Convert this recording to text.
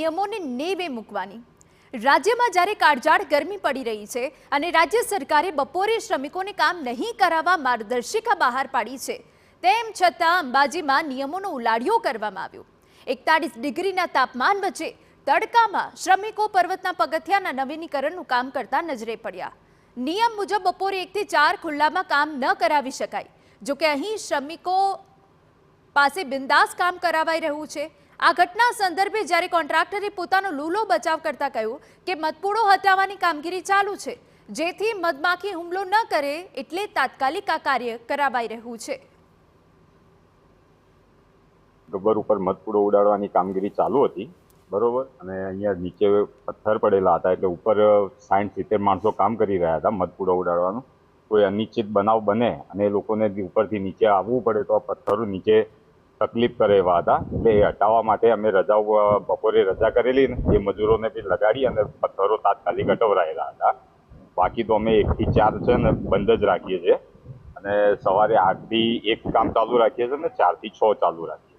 નિયમોને નેવે મૂકવાની। રાજ્યમાં જ્યારે કાળઝાળ ગરમી પડી રહી છે અને રાજ્ય સરકારે બપોરે શ્રમિકોને કામ નહીં કરાવવા માર્ગદર્શિકા બહાર પાડી છે, તેમ છતાં અંબાજીમાં નિયમોનો ઉલાળ્યો કરવામાં આવ્યો। 41 ડિગ્રીના તાપમાન વચ્ચે તડકામાં શ્રમિકો પર્વતના પગથિયાના નવીનીકરણનું કામ કરતા નજરે પડ્યા। નિયમ મુજબ બપોરે 1 થી 4 ખુલ્લામાં કામ ન કરાવી શકાય, જોકે અહીં શ્રમિકો પાસે બિંદાસ કામ કરાવાઈ રહ્યું છે। આ ઘટના સંદર્ભે જ્યારે કોન્ટ્રાક્ટરે પોતાનો લૂલો બચાવ કરતા કહ્યું કે મધપૂડો હટાવવાની કામગીરી ચાલુ છે, જેથી મધમાખી હુમલો ન કરે એટલે તાત્કાલિક આ કાર્ય કરાવાઈ રહ્યું છે। ગબ્બર ઉપર મધપૂડો ઉડાડવાની કામગીરી ચાલુ હતી, બરોબર। અને અહીંયા નીચે પથ્થર પડેલા હતા, એટલે ઉપર 60-70 માણસો કામ કરી રહ્યા હતા મધપૂડો ઉડાડવાનું। કોઈ અનિશ્ચિત બનાવ બને અને એ લોકોને ઉપરથી નીચે આવવું પડે તો આ પથ્થરો નીચે તકલીફ કરે એવા હતા, એટલે એ હટાવવા માટે અમે બપોરે રજા કરેલી ને એ મજૂરોને બી લગાડી અને પથ્થરો તાત્કાલિક હટવરાયેલા હતા। બાકી તો અમે 1 થી 4 છે ને બંધ જ રાખીએ છીએ અને સવારે 8 થી 1 કામ ચાલુ રાખીએ છીએ ને 4 થી 6 ચાલુ રાખીએ।